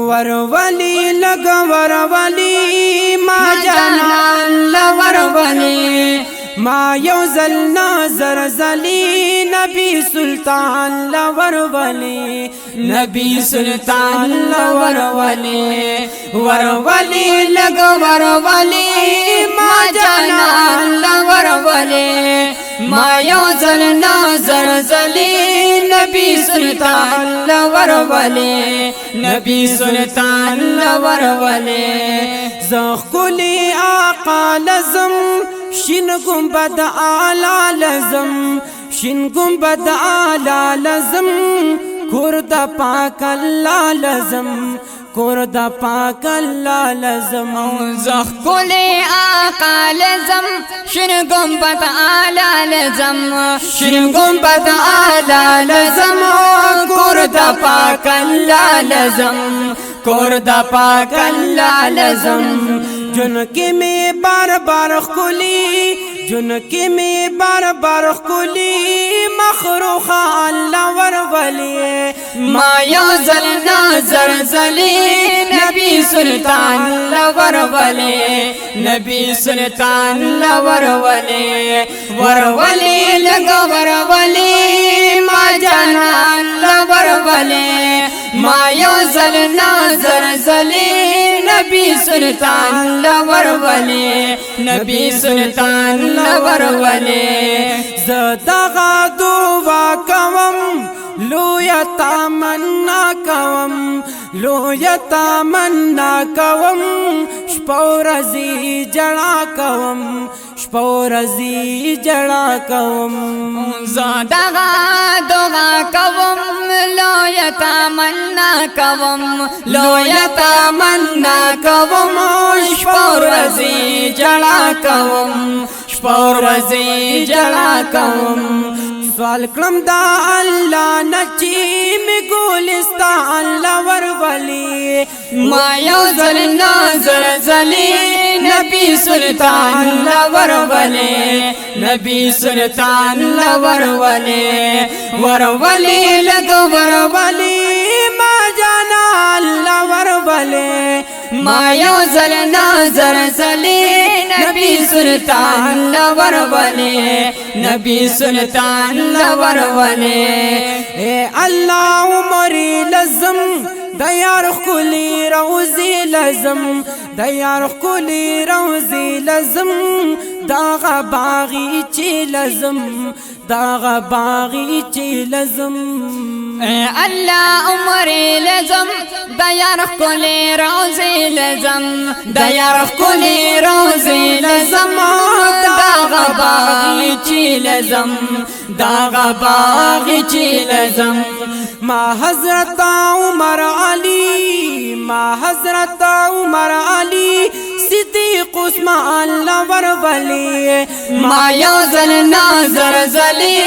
ورولي لگ ورولي ما جانان لورولي ما يوزل نظر زلي نبي سلطان لورولي نبي سلطان لورولي ورولي لگ ورولي ما جانان لورولي ما يوزل نظر زلي نبي سلطان لورولي نبي سلطان لورولي زخكلي آقا لزم شين گنبد آلا لزم شين گنبد آلا لزم کرد پاک اللہ لزم کرد پاک اللہ لزم زخكلي آقا لزم شين گنبد آلا لزم شين گنبد آلا لزم کرد پاک اللہ لزم کرد پاک اللہ لزم جن کی میں بار بار خلی جن کی میں بار بار خلی مخروخ اللہ ورولي ما يوزل نظر زلي نبي سلطان لورولي نبي سلطان لورولي ورولي لگ ورولي ما جانان لورولي ما يوزل نظر زلي نبي سلطان لورولي نبي سلطان لورولي زدغا دعا کوم لو یتمنا کوم لو یتمنا کوم شپورزی جڑا کوم شپورزی جڑا کوم زدغا دعا کوم لو يتمنى کوم لو یتمنا کوم شپورزی جڑا کوم شپورزی جڑا کوم سوال کلم دا اللہ نچی میں گولستان لورولي ما يوزل نظر زلي نبي سلطان لورولي نبي سلطان لورولي ورولي لگ ورولي ما جانا لورولي ما يوزل نظر زلي نبي سلطان لورولي نبي سلطان لورولي اے اللہ عمری لزم دیار خلی روزی لزم دیار خلی روزی لزم داغ باغی چی لزم داغ باغی چی لزم الله عمري لزم ديار كل روزي لزم ديار كل روزي لزم داغ باغی چی لزم داغ باغی چی لزم ما حضرت عمر علی ما حضرت عمر علی صدیق عثمان لورولي ما يوزل نظر زلي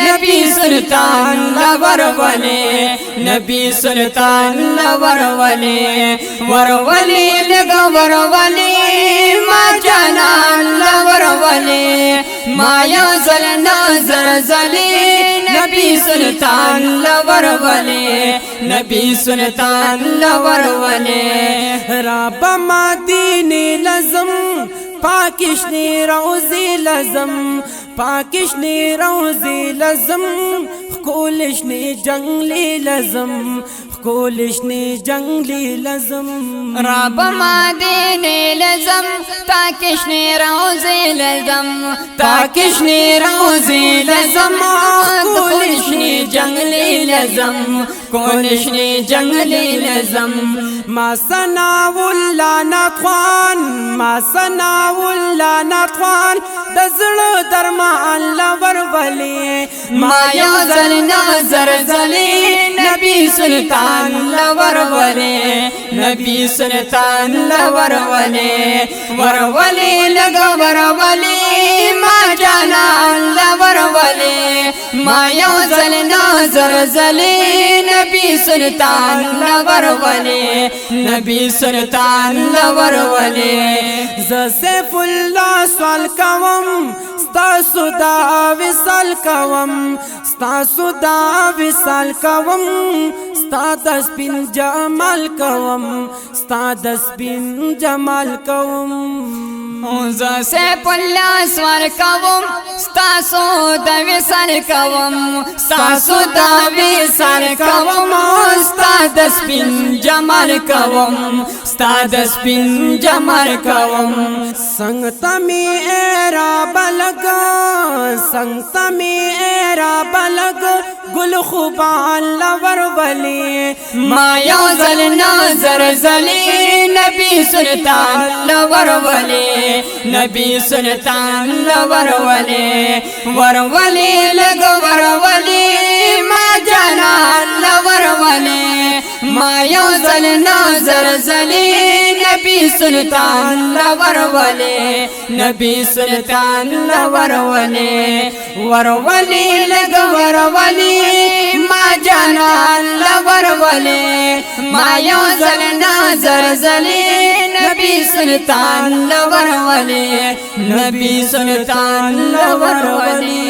نبي سلطان لورولي نبي سلطان لورولي ورولي لگ ورولي ما جانان لورولي ما يوزل نظر زلي نبي سلطان لورولي نبي سلطان لورولي رب مدینی لزم پاکشنی روزی لزم پاکشنی روزی لزم خکولشنی جنگلی لزم خکولشنی جنگلی لزم رب مدینی لزم تاکشنی روزی لزم تاکشنی روزی لزم خکولشنی جنگلی لزم کولشنی جنگلی لزم ما سناولا نخوان ما سناولا نخوان دزل درمان لورولي ما يوزل نظر زلي نبي سلطان لورولي نبي سلطان لورولي ورولي لگ ورولي ما جانان لورولي ما يوزل نظر زلي نبي سلطان لورولي نبي سلطان لورولي ز سیف الله سوال کوم ستاسو دا وصال کوم ستاسو دا وصال کوم ستا د سپین جمال کوم ستا د سپین جمال کوم ز سیف الله سوار کوم ستاسو د وسر کوم ستاسو د وسر کوم ستا د سپین جمال کوم ستا د سپین جمال کوم संग तमी एरा बलग संग तमी एरा बलग गुल खुबान लवर वली ما یو زل نظر زلی نبی سلطان لور ولی نبی سلطان لور ولی ور ولی لگ ور ولی ما جانا لور ولی ما یو زل نظر زلی نبی سلطان لور ولی نبی سلطان لور ولی ور ولی لگ ور ولی ما جانا لور ولی ما یو زل نظر زلی نبی سلطان لور ولی نبی سلطان لور ولی